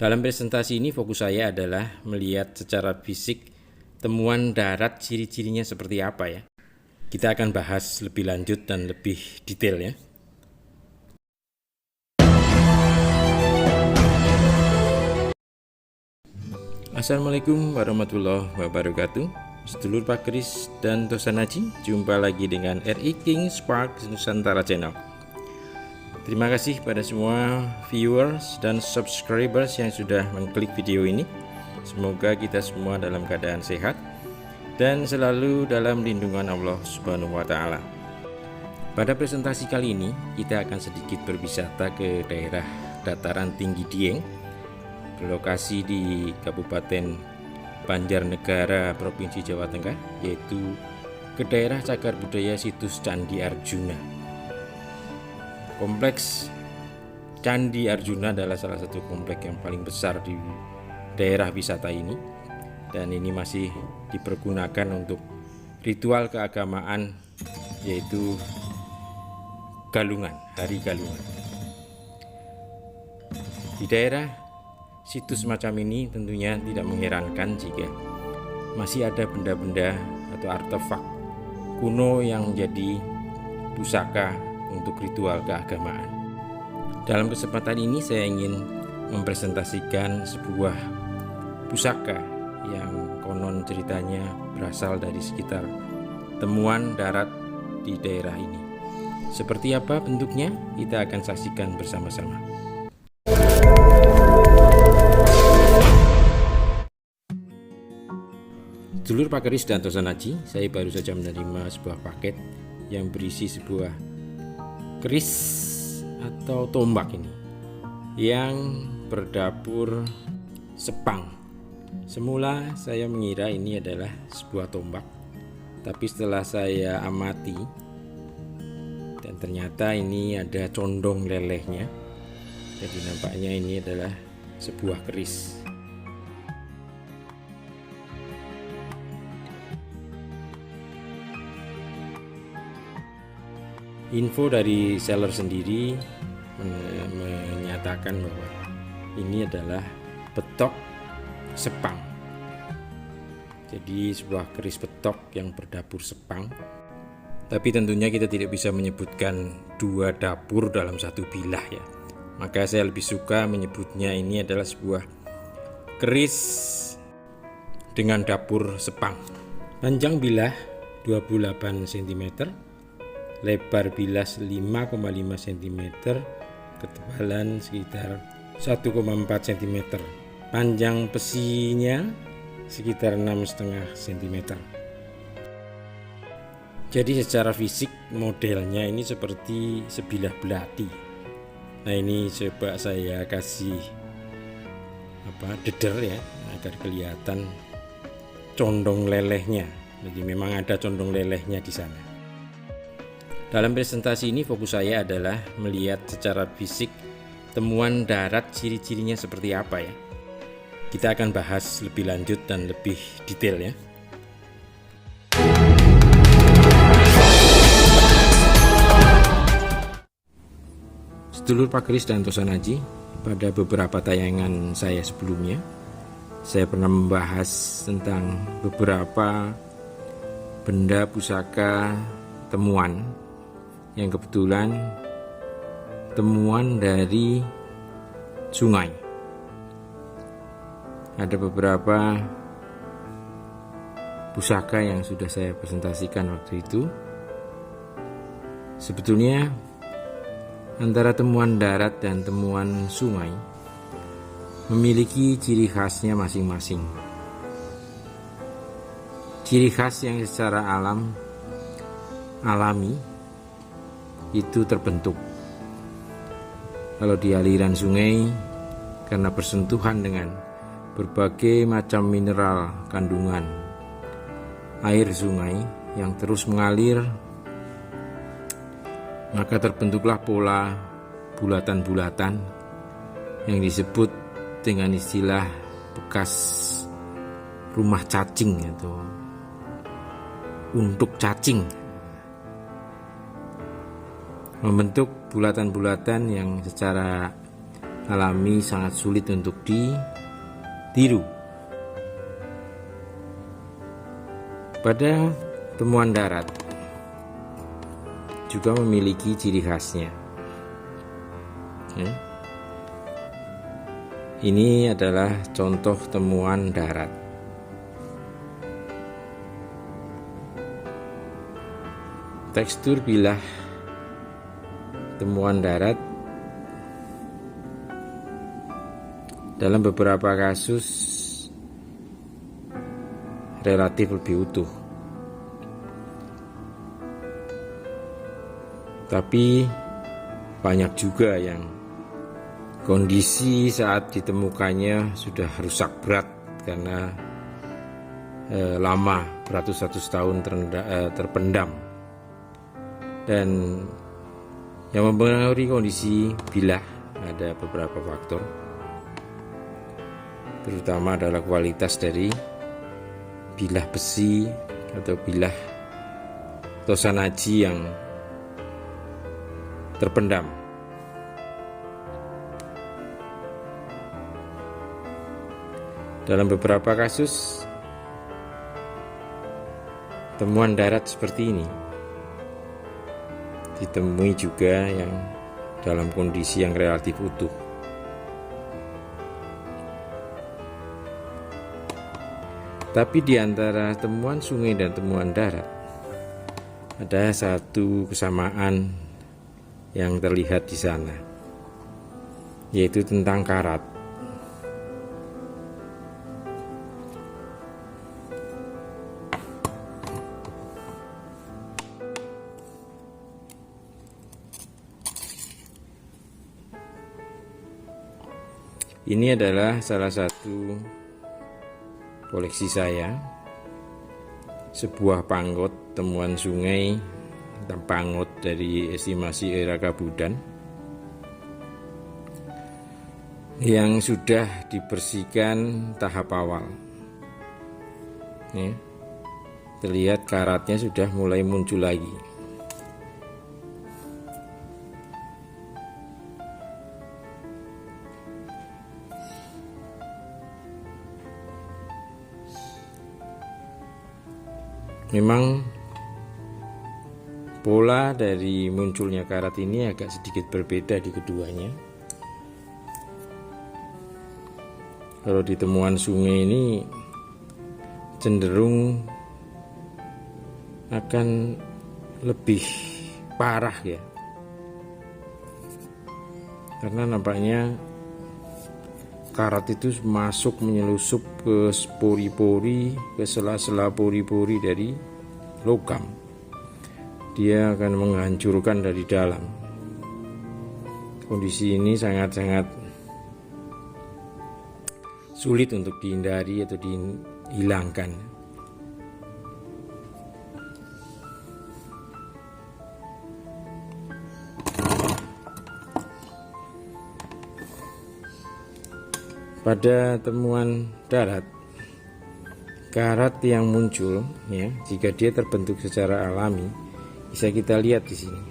Dalam presentasi ini fokus saya adalah melihat secara fisik temuan darat, ciri-cirinya seperti apa ya. Kita akan bahas lebih lanjut dan lebih detail ya. Assalamualaikum warahmatullahi wabarakatuh. Sedulur Pak Kris dan Tosanaji, jumpa lagi dengan RI King Spark Nusantara Channel. Terima kasih pada semua viewers dan subscribers yang sudah mengklik video ini. Semoga kita semua dalam keadaan sehat dan selalu dalam lindungan Allah Subhanahu wa Ta'ala. Pada presentasi kali ini, kita akan sedikit berwisata ke daerah dataran tinggi Dieng, berlokasi di Kabupaten Banjarnegara, Provinsi Jawa Tengah, yaitu ke daerah cagar budaya situs Candi Arjuna. Kompleks Candi Arjuna adalah salah satu kompleks yang paling besar di daerah wisata ini, dan ini masih dipergunakan untuk ritual keagamaan, yaitu Galungan, Hari Galungan. Di daerah situs semacam ini tentunya tidak mengherankan jika masih ada benda-benda atau artefak kuno yang menjadi pusaka untuk ritual keagamaan. Dalam kesempatan ini saya ingin mempresentasikan sebuah pusaka yang konon ceritanya berasal dari sekitar temuan darat di daerah ini. Seperti apa bentuknya? Kita akan saksikan bersama-sama. Sedulur Pak Kris dan Tosanaji, saya baru saja menerima sebuah paket yang berisi sebuah keris atau tombak ini yang berdapur sepang. Semula saya mengira ini adalah sebuah tombak, tapi setelah saya amati dan ternyata ini ada condong lelehnya, jadi nampaknya ini adalah sebuah keris. Info dari seller sendiri menyatakan bahwa ini adalah petok sepang. Jadi sebuah keris petok yang berdapur sepang. Tapi tentunya kita tidak bisa menyebutkan dua dapur dalam satu bilah ya. Maka saya lebih suka menyebutnya ini adalah sebuah keris dengan dapur sepang. Panjang bilah 28 cm, lebar bilas 5,5 cm, ketebalan sekitar 1,4 cm, panjang pesinya sekitar 6,5 cm. Jadi secara fisik modelnya ini seperti sebilah belati. Nah, ini coba saya kasih deder ya, agar kelihatan condong lelehnya. Jadi memang ada condong lelehnya di sana. Dalam presentasi ini fokus saya adalah melihat secara fisik temuan darat, ciri-cirinya seperti apa ya. Kita akan bahas lebih lanjut dan lebih detail ya. Sedulur Pak Kris dan Tosanaji, pada beberapa tayangan saya sebelumnya, saya pernah membahas tentang beberapa benda pusaka temuan yang kebetulan temuan dari sungai. Ada beberapa pusaka yang sudah saya presentasikan waktu itu. Sebetulnya antara temuan darat dan temuan sungai memiliki ciri khasnya masing-masing. Ciri khas yang secara alami itu terbentuk. Kalau di aliran sungai, karena bersentuhan dengan berbagai macam mineral kandungan air sungai yang terus mengalir, maka terbentuklah pola bulatan-bulatan yang disebut dengan istilah bekas rumah cacing atau untuk cacing. Membentuk bulatan-bulatan yang secara alami sangat sulit untuk ditiru. Pada temuan darat juga memiliki ciri khasnya. Ini adalah contoh temuan darat. Tekstur bilah temuan darat dalam beberapa kasus relatif lebih utuh, tapi banyak juga yang kondisi saat ditemukannya sudah rusak berat karena lama, beratus-ratus tahun terpendam. Dan yang mempengaruhi kondisi bilah ada beberapa faktor, terutama adalah kualitas dari bilah besi atau bilah tosanaji yang terpendam. Dalam beberapa kasus temuan darat seperti ini ditemui juga yang dalam kondisi yang relatif utuh. Tapi di antara temuan sungai dan temuan darat ada satu kesamaan yang terlihat di sana, yaitu tentang karat. Ini adalah salah satu koleksi saya, sebuah panggot temuan sungai, panggot dari estimasi era Kabudan yang sudah dibersihkan tahap awal. Terlihat karatnya sudah mulai muncul lagi. Memang pola dari munculnya karat ini agak sedikit berbeda di keduanya. Kalau di temuan sungai ini cenderung akan lebih parah ya, karena nampaknya karat itu masuk menyelusup ke pori-pori, ke sela-sela pori-pori dari logam. Dia akan menghancurkan dari dalam. Kondisi ini sangat-sangat sulit untuk dihindari atau dihilangkan. Pada temuan darat, karat yang muncul ya, jika dia terbentuk secara alami, bisa kita lihat di sini.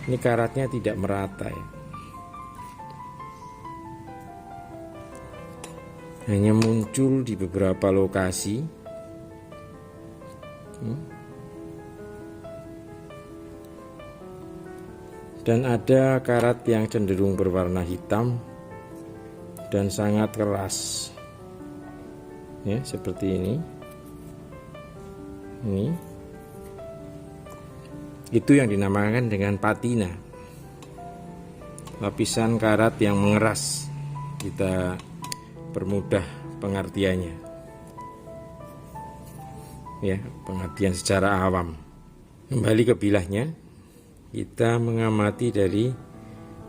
Ini karatnya tidak merata ya. Hanya muncul di beberapa lokasi. Dan ada karat yang cenderung berwarna hitam dan sangat keras ya, seperti ini. Itu yang dinamakan dengan patina, lapisan karat yang mengeras. Kita permudah pengertiannya ya, pengertian secara awam. Kembali ke bilahnya, kita mengamati dari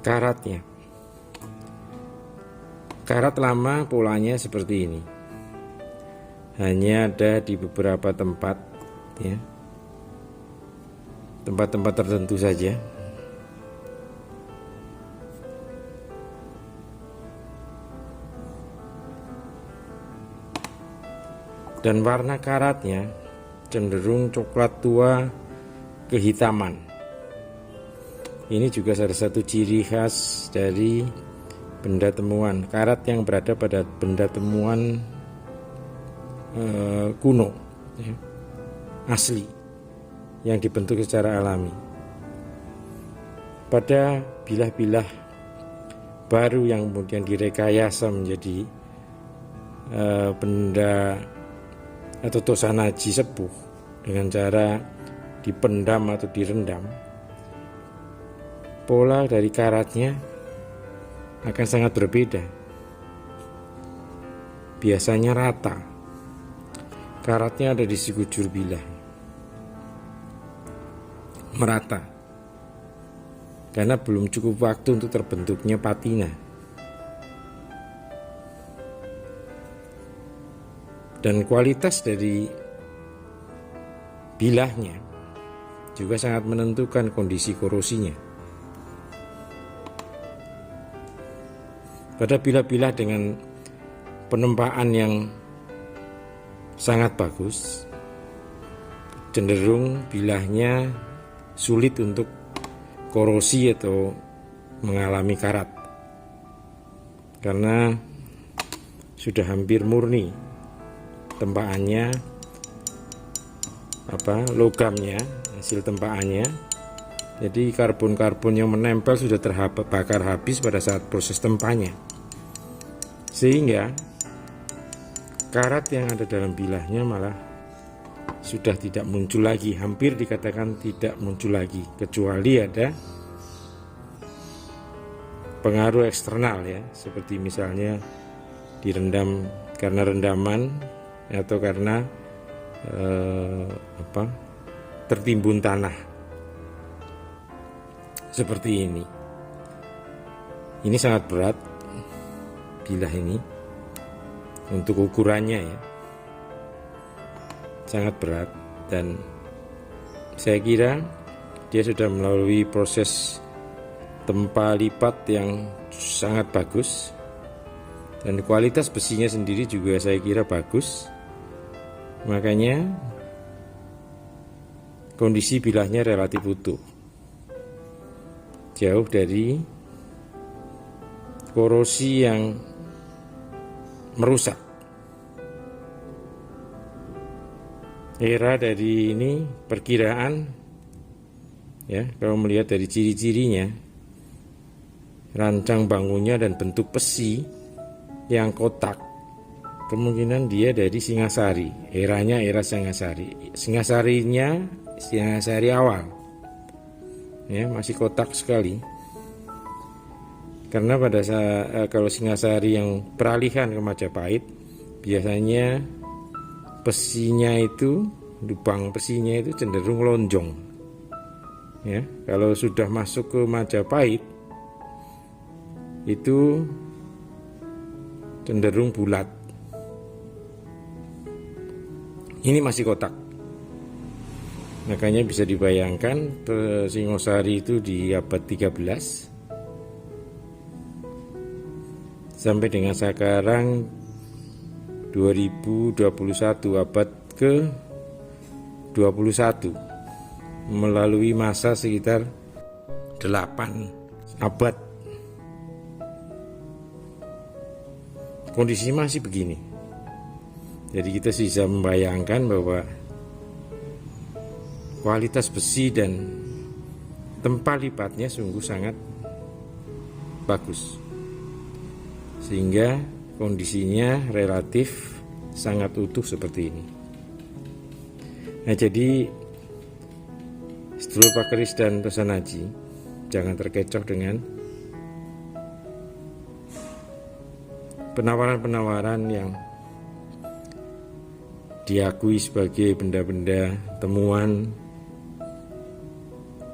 karatnya. Karat lama polanya seperti ini, hanya ada di beberapa tempat ya, tempat-tempat tertentu saja. Dan warna karatnya cenderung coklat tua kehitaman. Ini juga salah satu ciri khas dari benda temuan, karat yang berada pada benda temuan kuno, ya, asli, yang dibentuk secara alami. Pada bilah-bilah baru yang kemudian direkayasa menjadi benda atau tosanaji sepuh dengan cara dipendam atau direndam, pola dari karatnya akan sangat berbeda. Biasanya rata, karatnya ada di sekujur bilah, merata, karena belum cukup waktu untuk terbentuknya patina. Dan kualitas dari bilahnya juga sangat menentukan kondisi korosinya. Pada bilah-bilah dengan penempaan yang sangat bagus, cenderung bilahnya sulit untuk korosi atau mengalami karat, karena sudah hampir murni tempaannya, logamnya, hasil tempaannya. Jadi karbon-karbon yang menempel sudah terbakar habis pada saat proses tempanya, sehingga karat yang ada dalam bilahnya malah sudah tidak muncul lagi, hampir dikatakan tidak muncul lagi, kecuali ada pengaruh eksternal, ya, seperti misalnya direndam karena rendaman atau karena tertimbun tanah seperti ini. Ini sangat berat bilah ini untuk ukurannya, ya, sangat berat, dan saya kira dia sudah melalui proses tempa lipat yang sangat bagus, dan kualitas besinya sendiri juga saya kira bagus. Makanya kondisi bilahnya relatif utuh, jauh dari korosi yang merusak. Era dari ini perkiraan, ya, kalau melihat dari ciri-cirinya, rancang bangunnya dan bentuk besi yang kotak, kemungkinan dia dari Singasari. Eranya era Singasari. Singasari awal, ya, masih kotak sekali. Karena pada saat kalau Singasari yang peralihan ke Majapahit, biasanya besinya itu, lubang besinya itu cenderung lonjong, ya. Kalau sudah masuk ke Majapahit itu cenderung bulat. Ini masih kotak. Makanya bisa dibayangkan Singosari itu di abad 13 sampai dengan sekarang 2021, abad ke 21, melalui masa sekitar 8 abad. Kondisi masih begini. Jadi kita bisa membayangkan bahwa kualitas besi dan tempa lipatnya sungguh sangat bagus, sehingga kondisinya relatif sangat utuh seperti ini. Nah, jadi sedulur pakeris dan tosanaji, jangan terkecoh dengan penawaran-penawaran yang diakui sebagai benda-benda temuan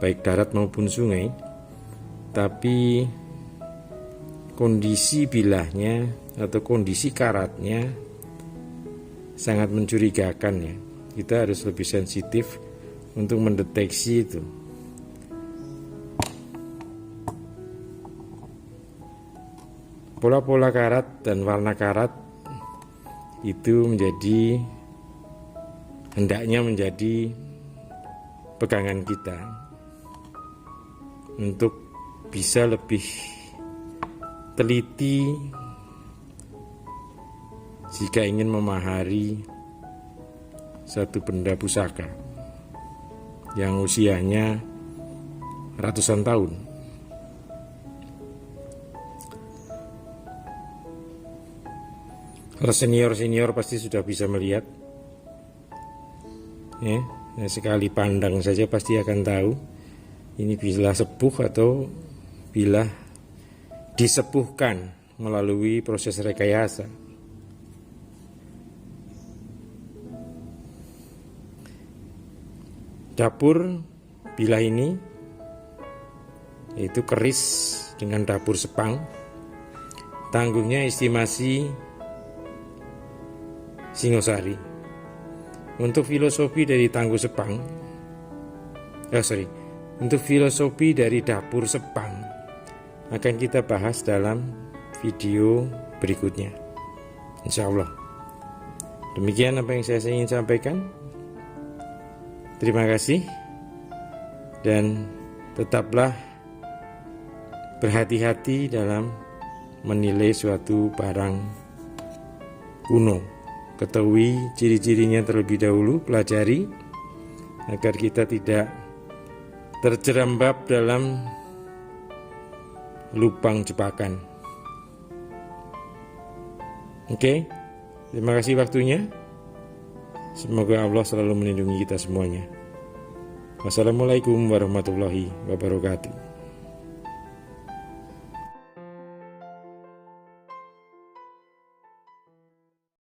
baik darat maupun sungai, tapi kondisi bilahnya atau kondisi karatnya sangat mencurigakan, ya. Kita harus lebih sensitif untuk mendeteksi itu. Pola-pola karat dan warna karat itu hendaknya menjadi pegangan kita untuk bisa lebih teliti jika ingin memahari satu benda pusaka yang usianya ratusan tahun. Kalau senior pasti sudah bisa melihat, ya, sekali pandang saja pasti akan tahu ini bila sepuh atau bila disepuhkan melalui proses rekayasa. Dapur bila ini yaitu keris dengan dapur Sepang, tanggungnya estimasi Singosari. Untuk filosofi dari Tangguh Sepang, untuk filosofi dari dapur Sepang akan kita bahas dalam video berikutnya, insya Allah. Demikian apa yang saya ingin sampaikan. Terima kasih, dan tetaplah berhati-hati dalam menilai suatu barang kuno. Ketahui ciri-cirinya terlebih dahulu, pelajari agar kita tidak terjerambab dalam lubang jebakan. Oke, terima kasih waktunya. Semoga Allah selalu melindungi kita semuanya. Wassalamualaikum warahmatullahi wabarakatuh.